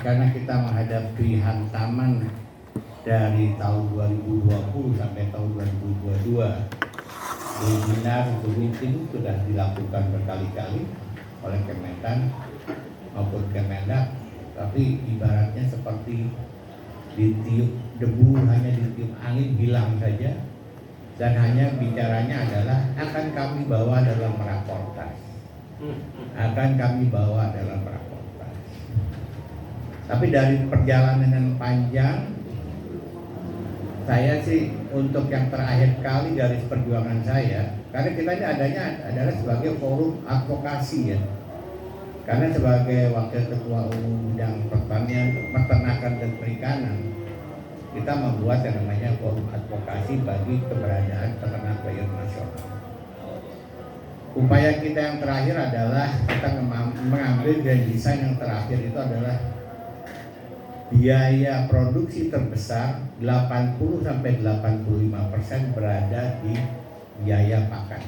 Karena kita menghadapi hantaman dari tahun 2020 sampai tahun 2022, webinar untuk meeting sudah dilakukan berkali-kali oleh Kementan maupun Kemendak, tapi ibaratnya seperti ditiup debu, hanya ditiup angin hilang saja, dan hanya bicaranya adalah akan kami bawa dalam rakortas, akan kami bawa dalam rakortas. Tapi dari perjalanan yang panjang, saya sih untuk yang terakhir kali garis perjuangan saya, karena kita ini adanya adalah sebagai forum advokasi ya. Karena sebagai wakil ketua umum bidang pertanian, peternakan dan perikanan, kita membuat yang namanya forum advokasi bagi keberadaan peternak layar nasional. Upaya kita yang terakhir adalah kita mengambil dan desain yang terakhir itu adalah biaya produksi terbesar 80-85% berada di biaya pakan.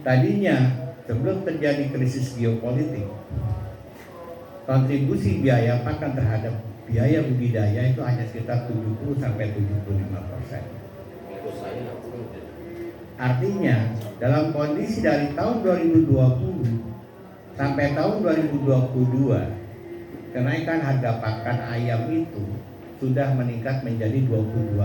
Tadinya sebelum terjadi krisis geopolitik, kontribusi biaya pakan terhadap biaya budidaya itu hanya sekitar 70-75%. Artinya dalam kondisi dari tahun 2020 sampai tahun 2022, kenaikan harga pakan ayam itu sudah meningkat menjadi 22%.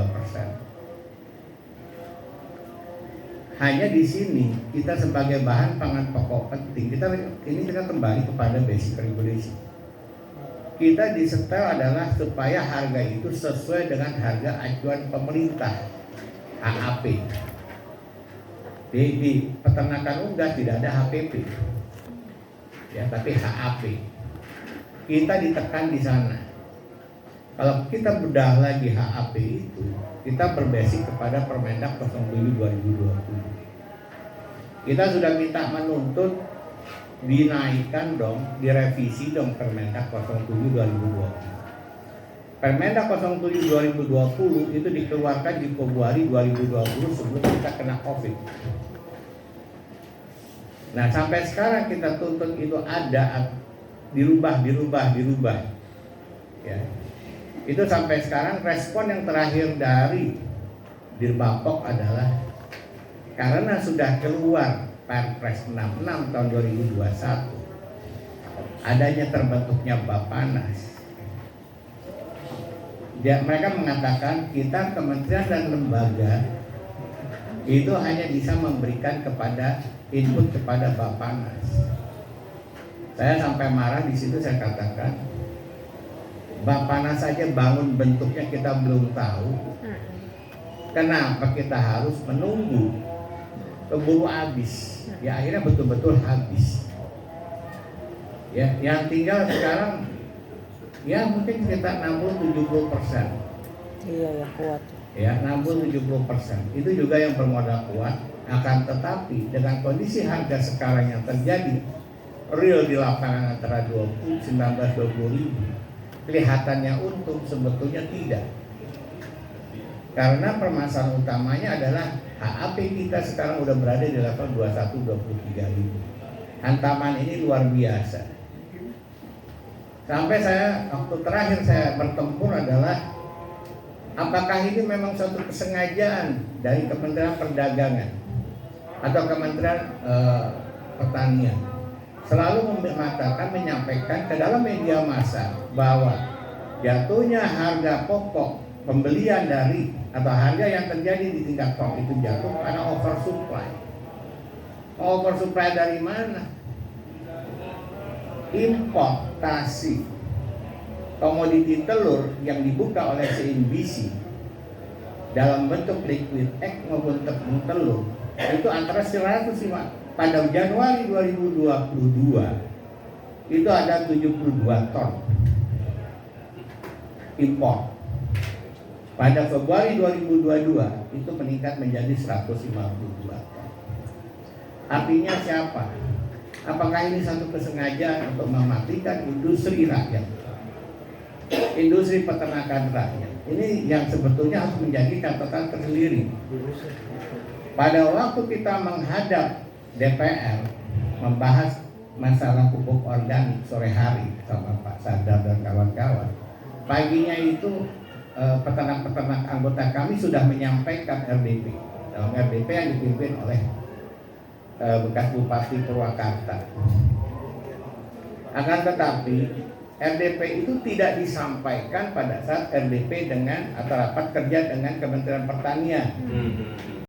Hanya di sini kita sebagai bahan pangan pokok penting, kita kembali kepada basic regulation. Kita disetel adalah supaya harga itu sesuai dengan harga acuan pemerintah, HAP. Di peternakan unggas tidak ada HPP, ya, tapi HAP. Kita ditekan di sana. Kalau kita bedah lagi HAP itu, kita berbasis kepada Permendak 07 2020. Kita sudah minta menuntut dinaikkan dong, direvisi dong Permendak 07 2020. Permendak 07 2020 itu dikeluarkan di Februari 2020 sebelum kita kena Covid. Nah, sampai sekarang kita tuntut itu ada dirubah ya. Itu sampai sekarang respon yang terakhir dari Dirbapok adalah karena sudah keluar Perpres 66 tahun 2021, adanya terbentuknya Bappenas, mereka mengatakan kita kementerian dan lembaga itu hanya bisa memberikan kepada input kepada Bappenas. Saya sampai marah di situ, saya katakan, Bappenas saja bangun bentuknya kita belum tahu. Kenapa kita harus menunggu keburu habis? Ya akhirnya betul-betul habis. Ya, yang tinggal sekarang ya mungkin sekitar 60-70%. Iya ya, kuat. Ya, 60-70%. Itu juga yang bermodal kuat. Akan tetapi dengan kondisi harga sekarang yang terjadi real di lapangan antara 19-20 ribu, kelihatannya untung, sebetulnya tidak. Karena permasalahan utamanya adalah HAP kita sekarang udah berada di level 21-23 ribu. Hantaman ini luar biasa. Sampai waktu terakhir saya bertempur adalah apakah ini memang suatu kesengajaan dari Kementerian Perdagangan atau Kementerian Pertanian selalu menyampaikan ke dalam media massa bahwa jatuhnya harga pokok pembelian dari atau harga yang terjadi di tingkat tol itu jatuh karena oversupply. Oversupply dari mana? Importasi komoditi telur yang dibuka oleh CNBC dalam bentuk liquid egg maupun tepung telur itu antara 105 pada Januari 2022 itu ada 72 ton impor. Pada Februari 2022 itu meningkat menjadi 152 ton. Artinya siapa? Apakah ini satu kesengajaan untuk mematikan industri rakyat? Industri peternakan rakyat. Ini yang sebetulnya harus menjadi catatan tersendiri. Pada waktu kita menghadap DPR membahas masalah pupuk organik sore hari sama Pak Sadar dan kawan-kawan. Paginya itu peternak-peternak anggota kami sudah menyampaikan RDP. Dalam RDP yang dipimpin oleh bekas Bupati Purwakarta. Akan tetapi RDP itu tidak disampaikan pada saat RDP dengan atau rapat kerja dengan Kementerian Pertanian.